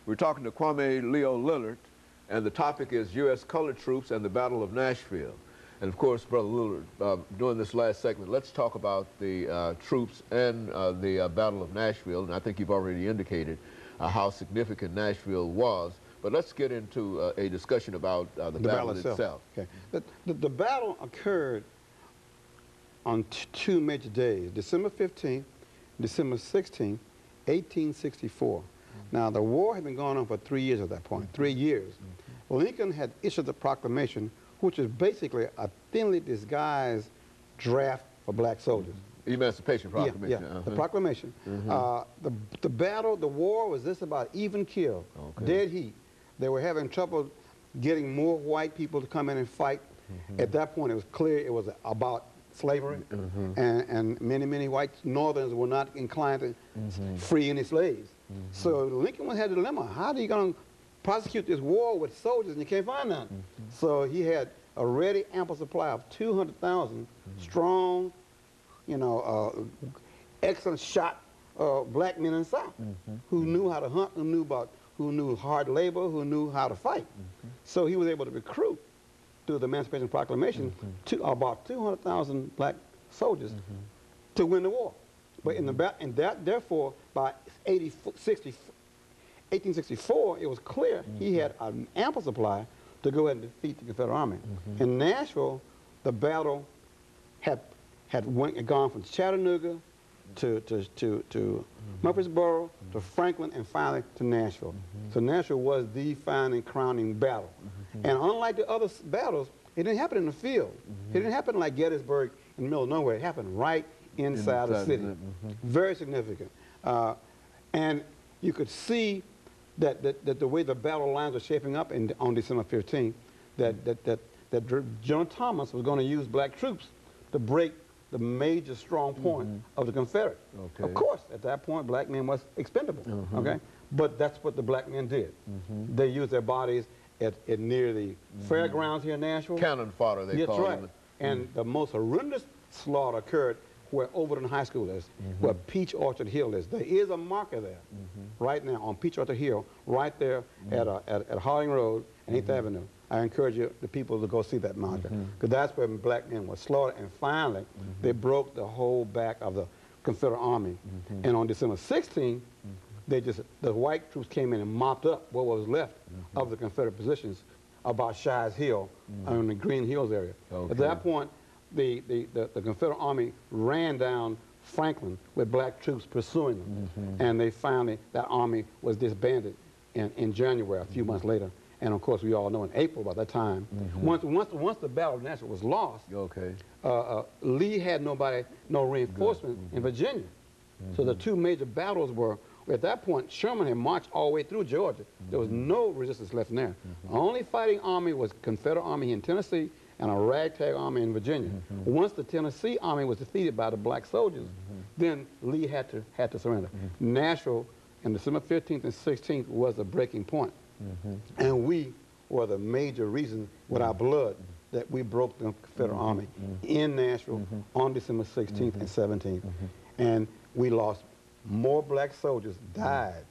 We're talking to Kwame Leo Lillard, and the topic is U.S. colored troops and the Battle of Nashville. And of course, Brother Lillard, during this last segment, let's talk about the troops and the Battle of Nashville. And I think you've already indicated how significant Nashville was. But let's get into a discussion about the battle itself. Okay. The battle occurred on two major days, December 15th, December 16th, 1864. Now, the war had been going on for 3 years at that point, 3 years. Lincoln had issued the proclamation, which is basically a thinly disguised draft for black soldiers. Emancipation Proclamation. Yeah, the proclamation. The battle, the war was this about even kill, dead heat. They were having trouble getting more white people to come in and fight. At that point, it was clear it was about slavery, and many white Northerners were not inclined to free any slaves. So Lincoln had a dilemma. How are you going to prosecute this war with soldiers and you can't find none? So he had a ready ample supply of 200,000 strong, you know, excellent shot black men in the South who knew how to hunt, who knew hard labor, who knew how to fight. So he was able to recruit through the Emancipation Proclamation to about 200,000 black soldiers to win the war. But therefore, by 1864, it was clear he had an ample supply to go ahead and defeat the Confederate Army. In Nashville, the battle had gone from Chattanooga to Murfreesboro, to Franklin, and finally to Nashville. So Nashville was the final crowning battle. And unlike the other battles, it didn't happen in the field. It didn't happen like Gettysburg in the middle of nowhere. It happened right inside the city. Very significant. And you could see that the way the battle lines were shaping up on December 15th, that General Thomas was going to use black troops to break the major strong point of the Confederate. Of course, at that point, black men was expendable. But that's what the black men did. They used their bodies at near the fairgrounds here in Nashville. Cannon fodder, they call them. And the most horrendous slaughter occurred where Overton High School is, where Peach Orchard Hill is. There is a marker there right now on Peach Orchard Hill, right there at Harding Road and 8th Avenue. I encourage the people to go see that marker, because that's where black men were slaughtered. And finally, they broke the whole back of the Confederate Army. And on December 16th, the white troops came in and mopped up what was left of the Confederate positions about Shies Hill in the Green Hills area. At that point, the Confederate Army ran down Franklin with black troops pursuing them. And they finally, that army was disbanded in January, a few months later. And of course, we all know in April by that time, once the Battle of Nashville was lost, Lee had no reinforcement in Virginia. So the two major battles were, at that point, Sherman had marched all the way through Georgia. There was no resistance left in there. The only fighting army was Confederate Army in Tennessee and a ragtag army in Virginia. Once the Tennessee army was defeated by the black soldiers, then Lee had to surrender. Nashville, on December 15th and 16th, was the breaking point. And we were the major reason with our blood that we broke the Confederate Army in Nashville on December 16th and 17th. And we lost more black soldiers died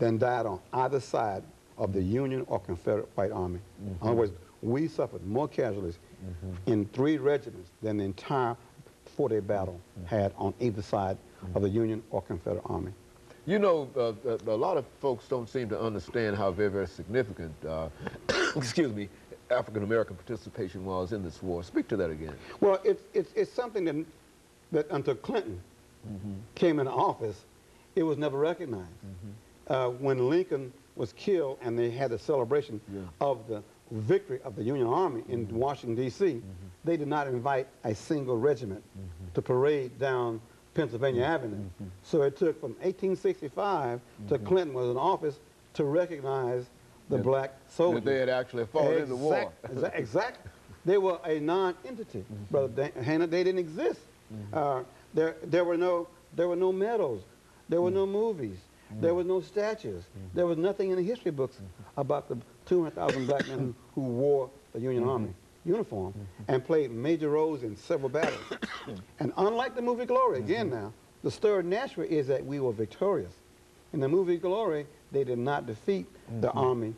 than died on either side of the Union or Confederate White Army. In other words, we suffered more casualties in 3 regiments than the entire 4-day battle had on either side of the Union or Confederate Army. You know, a lot of folks don't seem to understand how very significant, excuse me, African-American participation was in this war. Speak to that again. Well, it's something that until Clinton came into office, it was never recognized. When Lincoln was killed and they had the celebration of the victory of the Union Army in Washington, D.C., they did not invite a single regiment to parade down Pennsylvania Avenue. So it took from 1865 to Clinton was in office to recognize the black soldiers. That they had actually fought in the war. Exactly. They were a non-entity, Brother Hannah. They didn't exist. There were no medals. There were no movies. There were no statues. There was nothing in the history books about the 200,000 black men who wore the Union Army uniform and played major roles in several battles. And unlike the movie Glory, again now, the story of Nashville is that we were victorious. in the movie Glory, they did not defeat the Army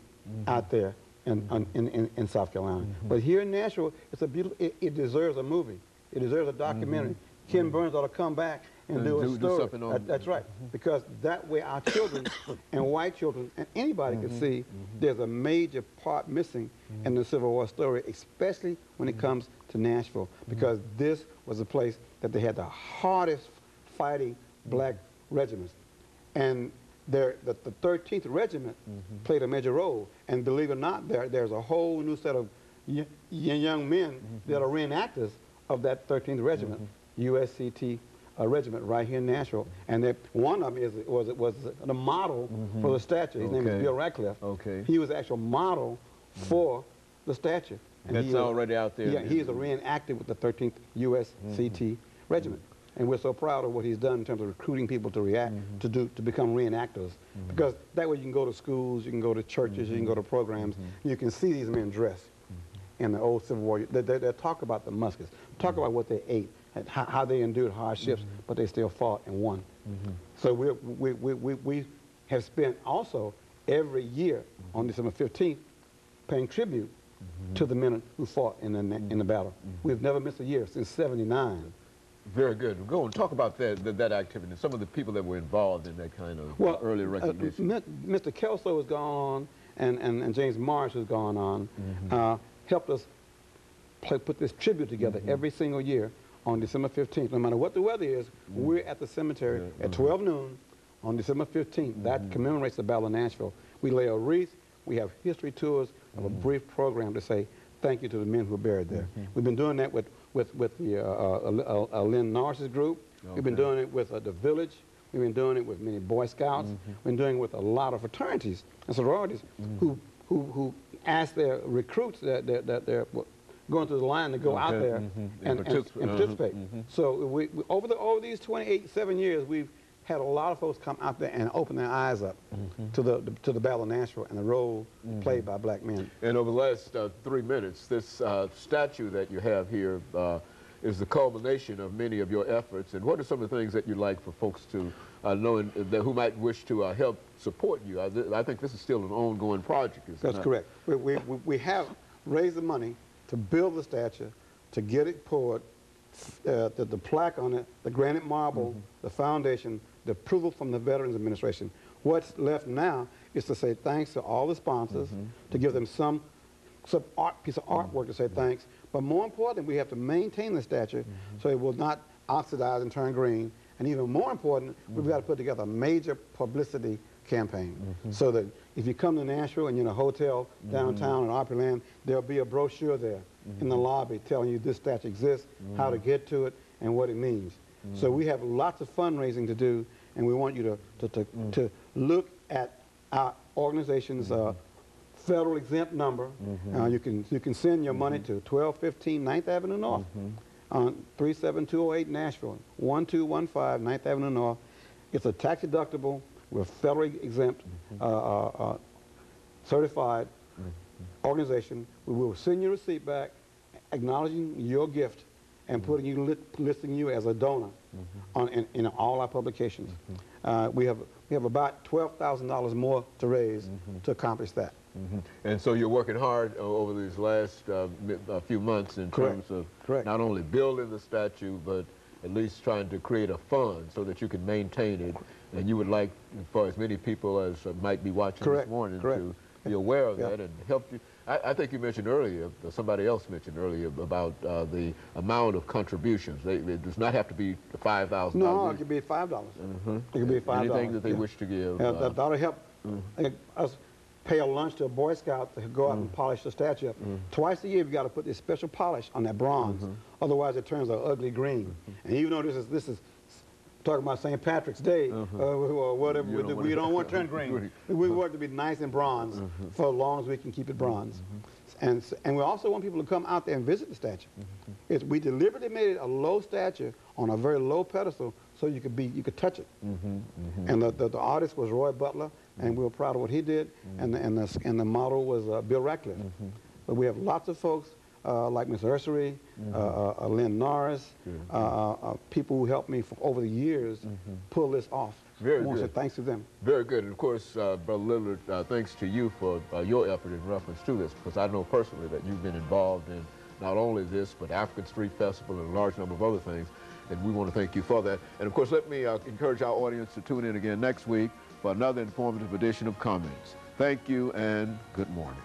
out there in South Carolina. But here in Nashville, it's a beautiful, it deserves a movie. It deserves a documentary. Ken Burns ought to come back and do a story. Something on That's right. Because that way our children and white children and anybody can see there's a major part missing in the Civil War story, especially when it comes to Nashville. Because this was a place that they had the hardest fighting black regiments. And the 13th Regiment played a major role. And believe it or not, there's a whole new set of young men that are reenactors of that 13th Regiment, USCT regiment right here in Nashville. And one of them was the model for the statue. His name is Bill Radcliffe. He was the actual model for the statue. And that's already out there. Yeah, he is a reenactor with the 13th USCT Regiment. And we're so proud of what he's done in terms of recruiting people to to become reenactors. Because that way you can go to schools, you can go to churches, you can go to programs, you can see these men dressed in the old Civil War. They talk about the muskets, talk about what they ate, and how they endured hardships, but they still fought and won. So we have spent also every year on December 15th paying tribute to the men who fought in the battle. We've never missed a year since '79. Very good. Go and talk about that activity and some of the people that were involved in that kind of early recognition. Mr. Kelso has gone on, and James Marsh has gone on, helped us put this tribute together every single year on December 15th. No matter what the weather is, we're at the cemetery at 12 noon on December 15th. That commemorates the Battle of Nashville. We lay a wreath, we have history tours, of a brief program to say thank you to the men who are buried there. We've been doing that with the Lynn Norris's group. We've been doing it with the Village. We've been doing it with many Boy Scouts. We've been doing it with a lot of fraternities and sororities who ask their recruits that they're going through the line to go out there and participate. So over these 7 years, we've had a lot of folks come out there and open their eyes up to the Battle of Nashville and the role played by black men. And over the last 3 minutes, this statue that you have here is the culmination of many of your efforts. And what are some of the things that you'd like for folks to know who might wish to help support you? I think this is still an ongoing project. That's correct. We have raised the money to build the statue, to get it poured, the plaque on it, the granite marble, the foundation, the approval from the Veterans Administration. What's left now is to say thanks to all the sponsors, to give them some piece of artwork to say thanks. But more importantly, we have to maintain the statue so it will not oxidize and turn green. And even more important, we've got to put together a major publicity campaign so that if you come to Nashville and you're in a hotel downtown in Opryland, there'll be a brochure there in the lobby telling you this statue exists, how to get to it, and what it means. So we have lots of fundraising to do, and we want you to look at our organization's federal exempt number. You can send your money to 1215 9th Avenue North on 37208 Nashville, 1215 9th Avenue North. It's a tax deductible. We're federally exempt, certified organization. We will send you a receipt back, acknowledging your gift, and listing you as a donor in all our publications. We have about $12,000 more to raise to accomplish that. And so you're working hard over these last few months in terms of not only building the statue, but at least trying to create a fund so that you can maintain it. And you would like for as many people as might be watching this morning to be aware of that and help you. I think you mentioned earlier, somebody else mentioned earlier about the amount of contributions. It does not have to be $5,000. No, it could be $5. It could be $5. Anything that they wish to give. That'll help us pay a lunch to a Boy Scout to go out and polish the statue up. Twice a year, we've got to put this special polish on that bronze. Otherwise, it turns an ugly green. And even though this is talking about St. Patrick's Day or whatever, we don't want to turn green. We want it to be nice and bronze for as long as we can keep it bronze. And we also want people to come out there and visit the statue. We deliberately made it a low statue on a very low pedestal so you could touch it. And the artist was Roy Butler, and we were proud of what he did. And the model was Bill Radcliffe. But we have lots of folks like Ms. Ursary, Lynn Norris, people who helped me for over the years pull this off. Very I want to good. say thanks to them. Very good. And of course, Brother Lillard, thanks to you for your effort in reference to this, because I know personally that you've been involved in not only this, but African Street Festival and a large number of other things. And we want to thank you for that. And of course, let me encourage our audience to tune in again next week for another informative edition of Comments. Thank you and good morning.